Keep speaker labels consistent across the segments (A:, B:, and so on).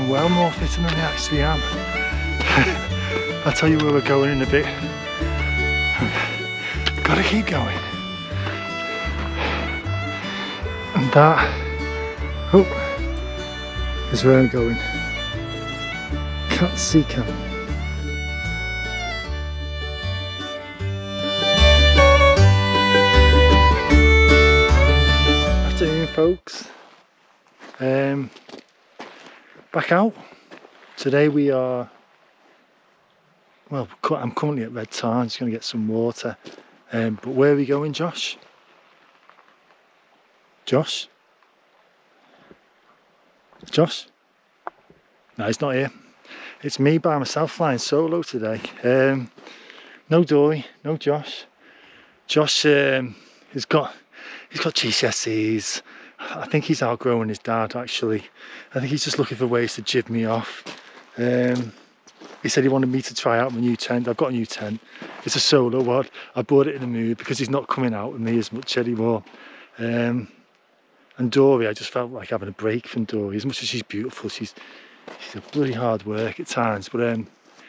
A: I'm well more fitter than I actually am. I'll tell you where we're going in a bit. Gotta keep going. And that, is where I'm going. Catstycam. Afternoon, folks. Back out. Today we are, well, I'm currently at Red Tarn, just going to get some water. But where are we going, Josh? Josh? Josh? No, he's not here. It's me by myself flying solo today. No Dory, no Josh. Josh, he's got GCSEs. I think he's outgrowing his dad, actually. I think he's just looking for ways to jib me off. He said he wanted me to try out my new tent. I've got a new tent. It's a solo one. I bought it in the mood because he's not coming out with me as much anymore. And Dory, I just felt like having a break from Dory. As much as she's beautiful, she's a bloody hard work at times. But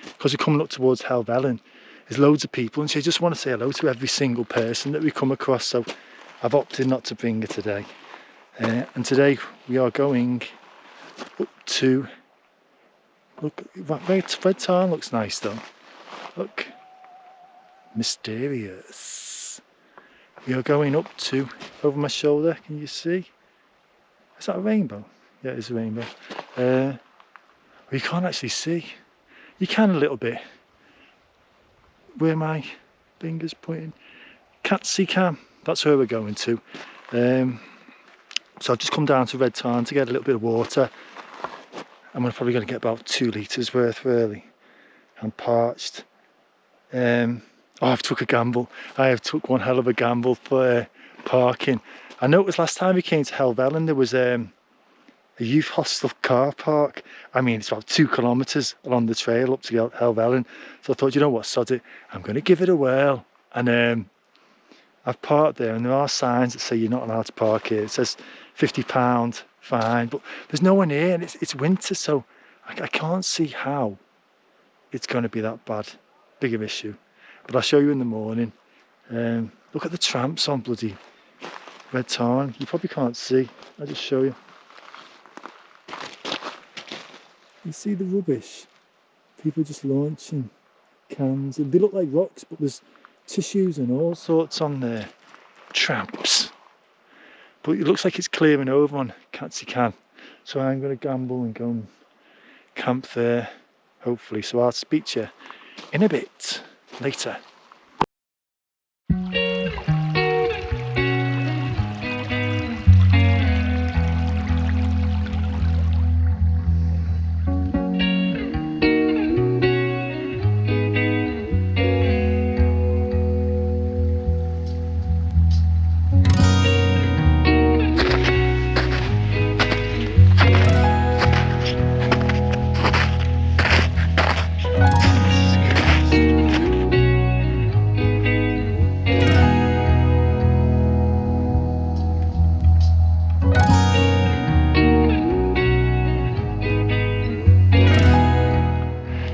A: because we're coming up towards Helvellyn, there's loads of people, and she just want to say hello to every single person that we come across. So I've opted not to bring her today. And today we are going up to, look, Red Tarn looks nice though. Look, mysterious. We are going up to, over my shoulder, can you see? Is that a rainbow? Yeah, it is a rainbow. Well, you can't actually see. You can a little bit. Where my finger's pointing. Catstycam, that's where we're going to. So I've just come down to Red Tarn to get a little bit of water. I'm probably going to get about 2 litres worth, really. I'm parched. I've took a gamble. I have took one hell of a gamble for parking. I know it was last time we came to Helvellyn, there was a youth hostel car park. I mean, it's about 2 kilometres along the trail up to Helvellyn. So I thought, you know what, sod it, I'm going to give it a whirl. And I've parked there, and there are signs that say you're not allowed to park here. It says £50 fine, but there's no one here, and it's winter, so I can't see how it's going to be that big of issue. But I'll show you in the morning. Look at the tramps on bloody Red Tarn. You probably can't see. I'll just show you. You see the rubbish? People just launching cans. They look like rocks, but there's tissues and all sorts on there. Tramps. But it looks like it's clearing over on Catstycam. So I'm going to gamble and go and camp there, hopefully. So I'll speak to you in a bit later.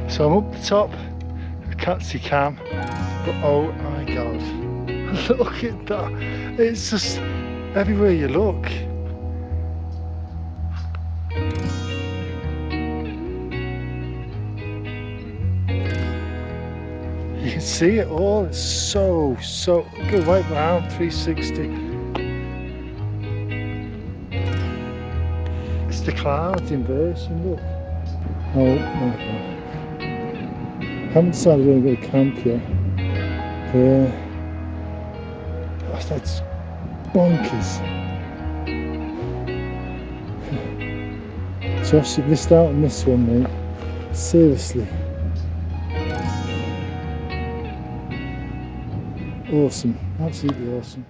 A: So I'm up the top of Catstycam, but oh my god, look at that, it's just everywhere you look. You can see it all, it's so, go right round 360. It's the clouds inversion, look. Oh my god. I haven't decided where I'm going to camp yet. Oh, that's bonkers. Josh, you've missed out on this one, mate. Seriously. Awesome, absolutely awesome.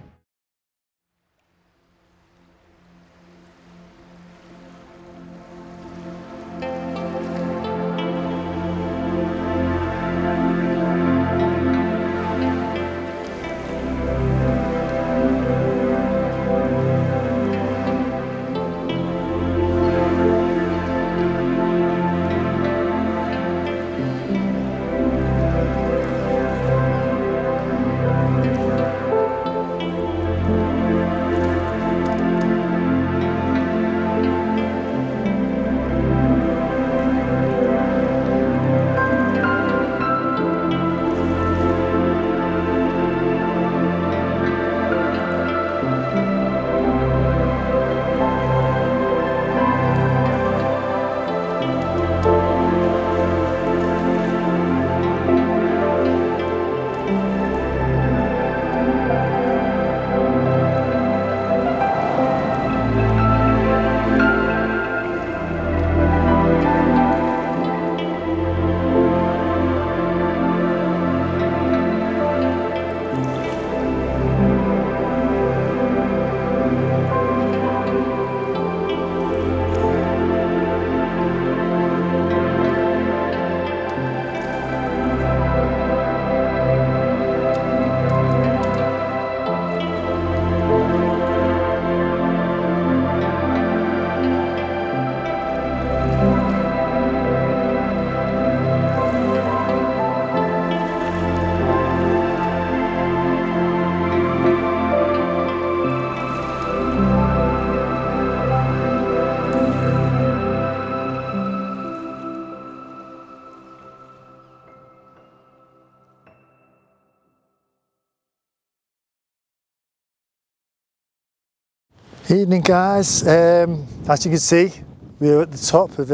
A: Evening guys, as you can see we're at the top of,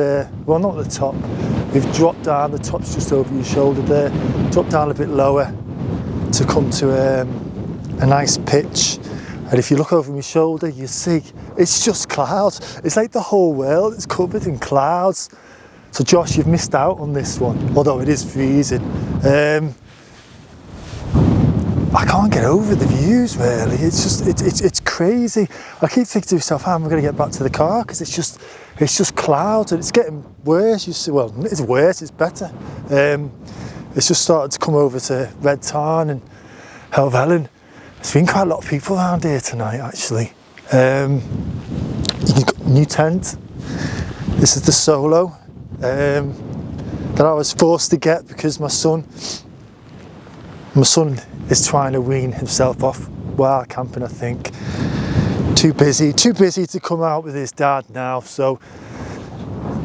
A: well not at the top, we've dropped down, the top's just over your shoulder there, dropped down a bit lower to come to a nice pitch, and if you look over my shoulder you see it's just clouds. It's like the whole world is covered in clouds. So Josh, you've missed out on this one, although it is freezing. I can't get over the views really, it's just, it's crazy. I keep thinking to myself, how am I going to get back to the car, because it's just clouds and it's getting worse. You see, well, it's worse, it's better. It's just started to come over to Red Tarn and Helvellyn. There's been quite a lot of people around here tonight actually. You've got a new tent. This is the Solo that I was forced to get because my son is trying to wean himself off wild camping, I think. Too busy to come out with his dad now, so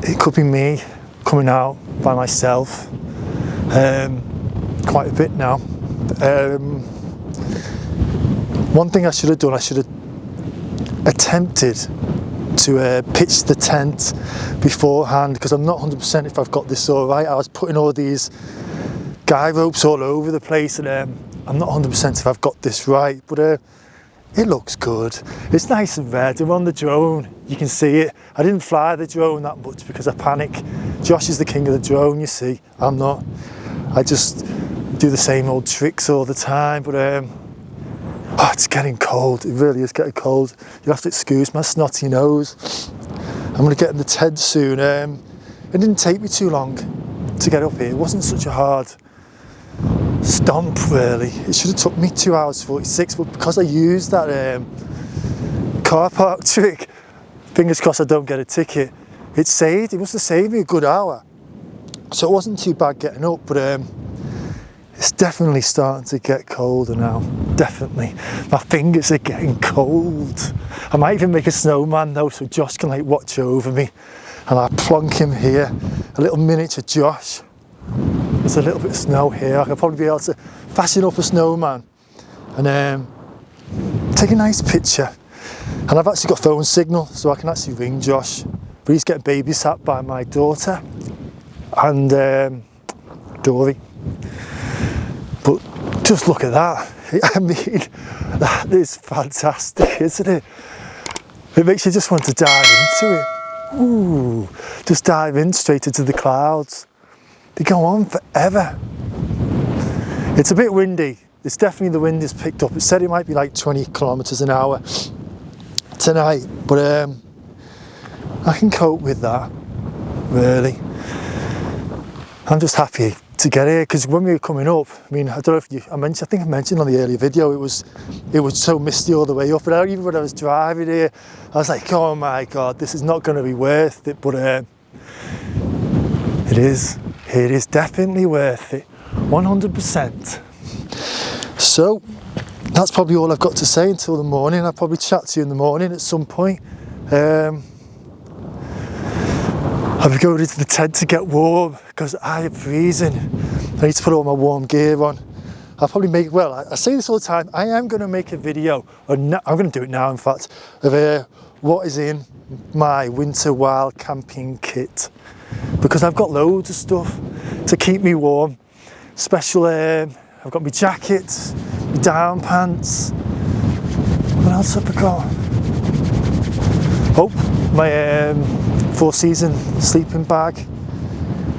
A: it could be me coming out by myself quite a bit now. One thing I should have done, I should have attempted to pitch the tent beforehand, because I'm not 100% if I've got this all right. I was putting all these guy ropes all over the place and I'm not 100% if I've got this right, but it looks good. It's nice and red. I'm on the drone, you can see it. I didn't fly the drone that much because I panic. Josh is the king of the drone, you see. I'm not. I just do the same old tricks all the time, but oh, it's getting cold. It really is getting cold. You'll have to excuse my snotty nose. I'm going to get in the tent soon. It didn't take me too long to get up here. It wasn't such a hard stomp really. It should have took me 2 hours 46, but because I used that car park trick, fingers crossed I don't get a ticket, it must have saved me a good hour. So it wasn't too bad getting up, but it's definitely starting to get colder now. Definitely. My fingers are getting cold. I might even make a snowman though, so Josh can like watch over me, and I'll plonk him here, a little miniature Josh. There's a little bit of snow here. I could probably be able to fashion up a snowman and take a nice picture. And I've actually got phone signal, so I can actually ring Josh. But he's getting babysat by my daughter and Dory. But just look at that. I mean, that is fantastic, isn't it? It makes you just want to dive into it. Ooh, just dive in straight into the clouds. They go on forever. It's a bit windy. It's definitely, the wind is picked up. It said it might be like 20 kilometers an hour tonight, but I can cope with that, really. I'm just happy to get here, because when we were coming up, I mean, I don't know if I think I mentioned on the earlier video, it was so misty all the way up, and even when I was driving here, I was like, oh my God, this is not going to be worth it, but it is. It is definitely worth it, 100%. So that's probably all I've got to say until the morning. I'll probably chat to you in the morning at some point. I'll be going into the tent to get warm because I am freezing. I need to put all my warm gear on. I'll probably make, well, I say this all the time, I am going to make a video, or I'm going to do it now in fact, of what is in my winter wild camping kit. Because I've got loads of stuff to keep me warm. Special, I've got my jackets, my down pants. What else have I got? Oh, my four-season sleeping bag,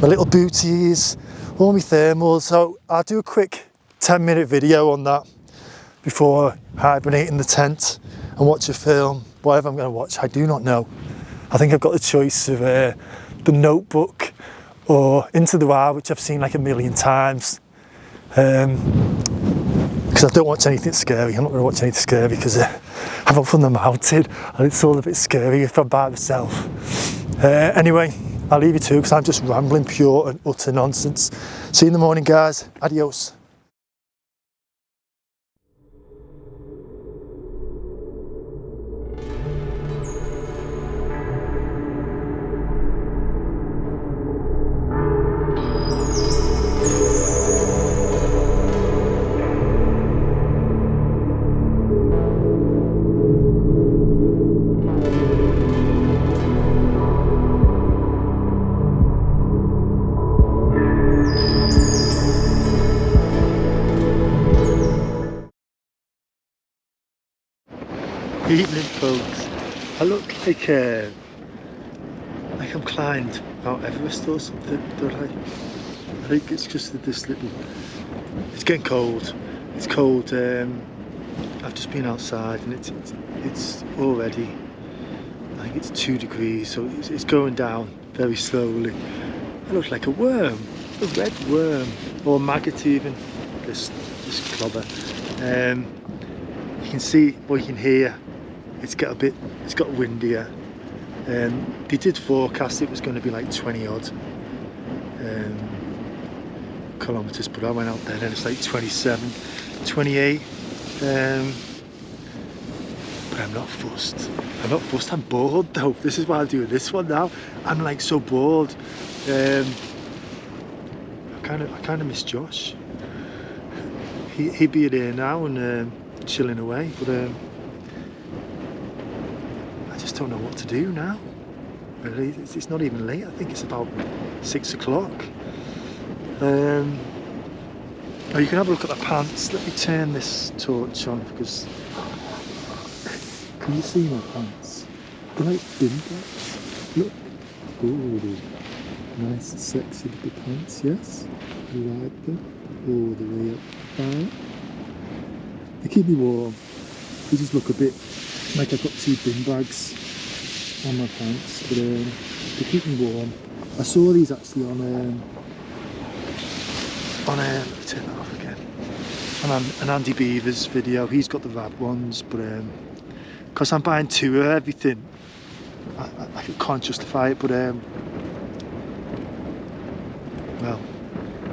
A: my little booties, all my thermals. So I'll do a quick 10-minute video on that before hibernating in the tent and watch a film. Whatever I'm going to watch, I do not know. I think I've got the choice of The Notebook or Into the Wild, which I've seen like a million times, because I don't watch anything scary. I'm not going to watch anything scary because I'm up on the mountain and it's all a bit scary if I'm by myself. Anyway, I'll leave you to, because I'm just rambling pure and utter nonsense. See you in the morning guys, adios. Evening, folks. I look like I'm climbed Mount Everest or something, don't I? I think it's just that this little. It's getting cold. It's cold. I've just been outside and it's already. I think it's 2 degrees, so it's going down very slowly. I look like a worm, a red worm, or a maggot even. This clobber. You can see, or you can hear. It's got windier. They did forecast it was going to be like 20 odd kilometres, but I went out there and it's like 27, 28. But I'm not fussed. I'm bored though. This is why I'm doing this one now. I'm like so bored. I kind of miss Josh. He'd be here now and chilling away, but I just don't know what to do now. Really, it's not even late. I think it's about 6 o'clock. Oh, you can have a look at the pants. Let me turn this torch on because can you see my pants? They're like bin bags. Look. Oh, nice, sexy little pants. Yes, you like them all the way up there. They keep me warm. They just look a bit like I've got 2 bin bags on my pants, but they keep me warm. I saw these actually on let me turn that off again. On an Andy Beaver's video. He's got the rad ones, but because I'm buying 2 of everything, I can't justify it. But well,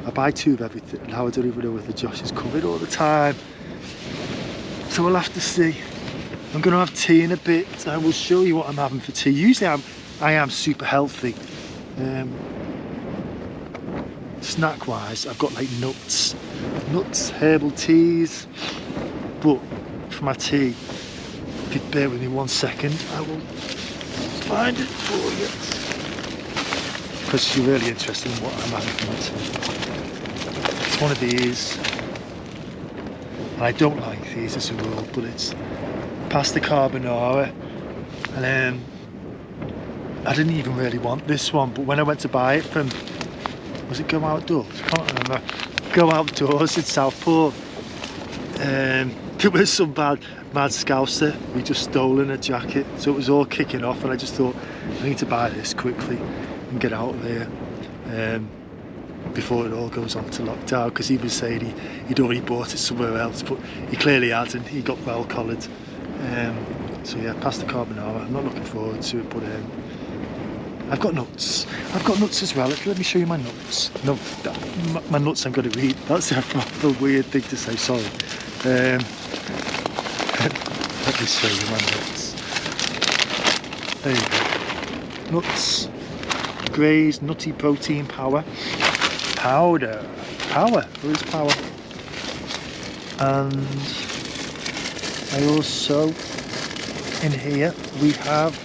A: I buy 2 of everything, and now I don't even know whether Josh is coming all the time. So we'll have to see. I'm going to have tea in a bit. I will show you what I'm having for tea. Usually I am super healthy. Snack wise, I've got like nuts, herbal teas. But for my tea, if you bear with me 1 second, I will find it for you. Because you're really interested in what I'm having for my tea. It's one of these. And I don't like these as a rule, but it's pasta carbonara, and I didn't even really want this one, but when I went to buy it from, was it Go Outdoors? I can't remember. Go Outdoors in Southport. There was some mad scouser who just stolen a jacket, so it was all kicking off, and I just thought I need to buy this quickly and get out of here before it all goes on to lockdown, because he was saying he'd already bought it somewhere else, but he clearly hadn't. He got well collared. So yeah, pasta carbonara. I'm not looking forward to it, but I've got nuts. I've got nuts as well. Let me show you my nuts. No, my nuts I'm going to eat. That's a weird thing to say. Sorry. Let me show you my nuts. There you go. Nuts. Graze, nutty protein powder. Power. There is power. And I also, in here, we have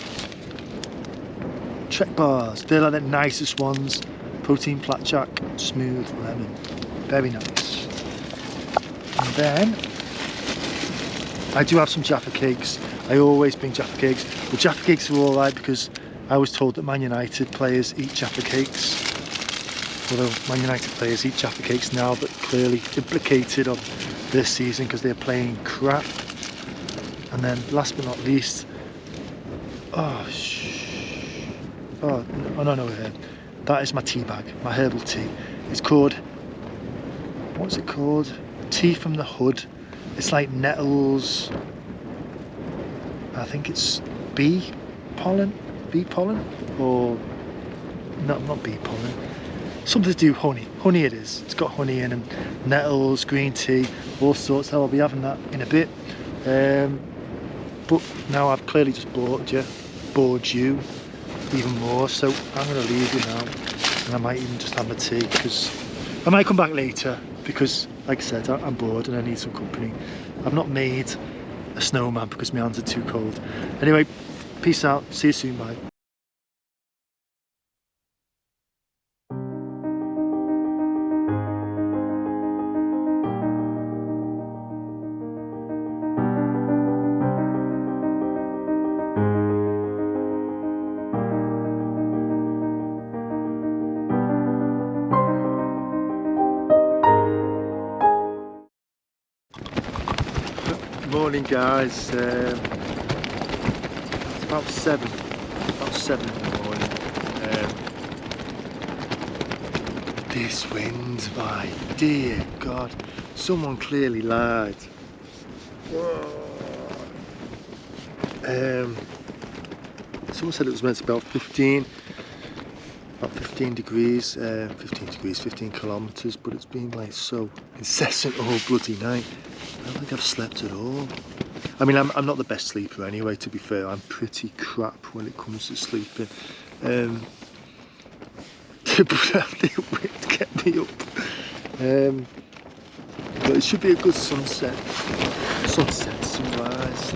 A: Trek bars. They're like the nicest ones. Protein flapjack, smooth lemon. Very nice. And then, I do have some Jaffa cakes. I always bring Jaffa cakes. But Jaffa cakes are alright because I was told that Man United players eat Jaffa cakes. Although Man United players eat Jaffa cakes now, but clearly implicated on this season because they're playing crap. And then last but not least, no, that is my tea bag, my herbal tea. It's called, what's it called? Tea from the Hood. It's like nettles, I think it's bee pollen, or no, not bee pollen. Something to do with honey it is. It's got honey in and nettles, green tea, all sorts. I'll be having that in a bit. But now I've clearly just bored you even more, so I'm going to leave you now, and I might even just have my tea, because I might come back later, because like I said, I'm bored and I need some company. I've not made a snowman because my hands are too cold. Anyway, peace out, see you soon, bye. Morning guys, it's about 7 in the morning. This wind, my dear God, someone clearly lied. Someone said it was meant to be about 15 degrees, 15 kilometres, but it's been like so incessant all bloody night. I don't think I've slept at all. I mean, I'm not the best sleeper anyway, to be fair. I'm pretty crap when it comes to sleeping. But the wind kept me up. But it should be a good sunrise.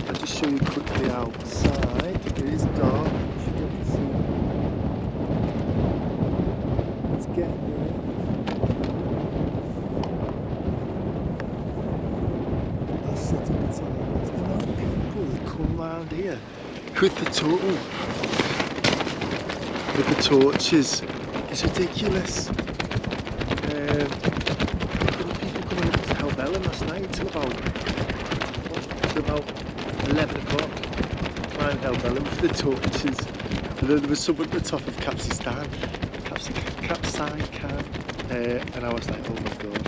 A: I'll just show you quickly outside. It is dark. You should be able to see. It's getting there. I'll sit in the time. There's a lot of people that come round here with the torches. It's ridiculous. People coming up to Helvellyn last night till about 11 o'clock. Around Helvellyn with the torches. And then there was someone at the top of Catstycam. And I was like, oh my God,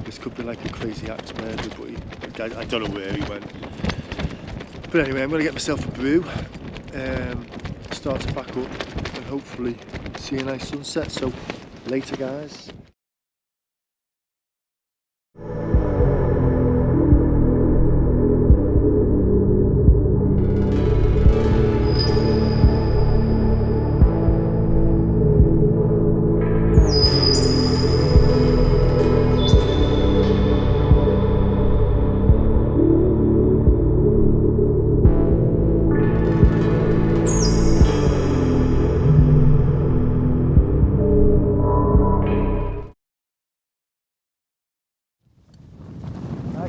A: this could be like a crazy axe murder, but I don't know where he went. But anyway, I'm going to get myself a brew, start to back up, and hopefully see a nice sunset. So later guys.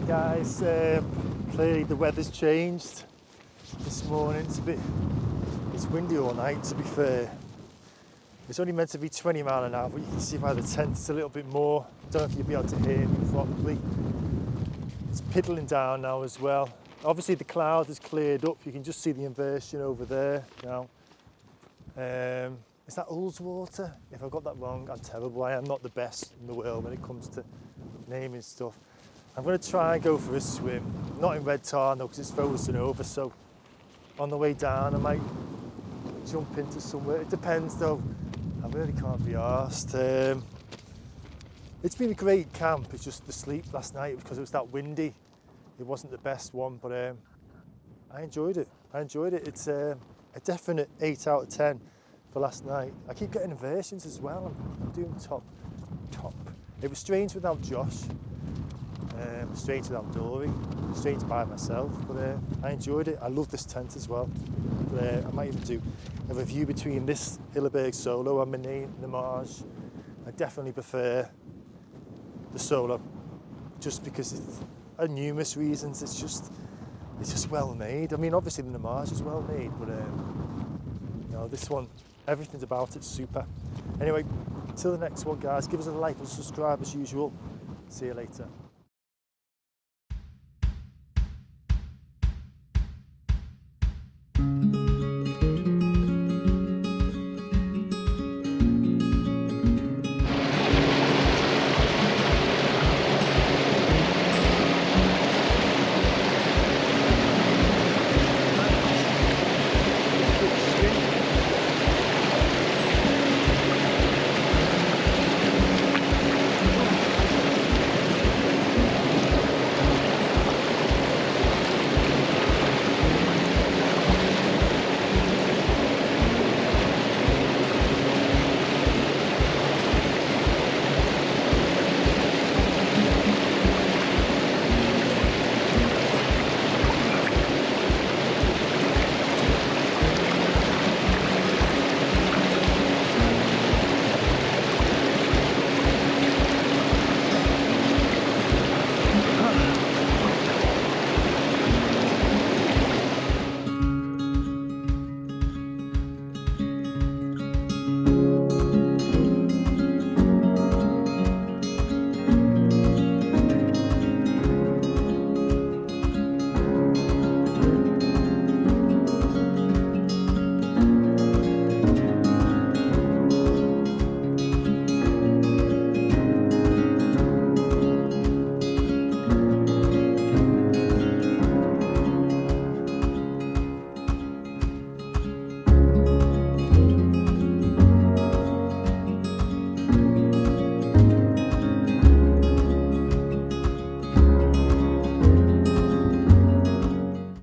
A: Guys, clearly the weather's changed this morning. It's windy all night, to be fair. It's only meant to be 20 mile an hour, but you can see by the tent it's a little bit more. I don't know if you'll be able to hear me properly. It's piddling down now as well. Obviously the cloud has cleared up. You can just see the inversion over there now. Is that Ullswater? If I got that wrong, I'm terrible. I am not the best in the world when it comes to naming stuff. I'm going to try and go for a swim, not in red tar though, because it's frozen over, so on the way down I might jump into somewhere. It depends though, I really can't be arsed. It's been a great camp, it's just the sleep last night because it was that windy. It wasn't the best one, but I enjoyed it. It's a definite 8 out of 10 for last night. I keep getting inversions as well. I'm doing top. It was strange without Josh. Strange without Dory, strange by myself, but I enjoyed it. I love this tent as well. But, I might even do a review between this Hilleberg Solo and my Namage. I definitely prefer the Solo, just because it's numerous reasons. It's just well made. I mean, obviously the Namage is well made, but you know, this one, everything about it's super. Anyway, till the next one, guys. Give us a like and subscribe as usual. See you later.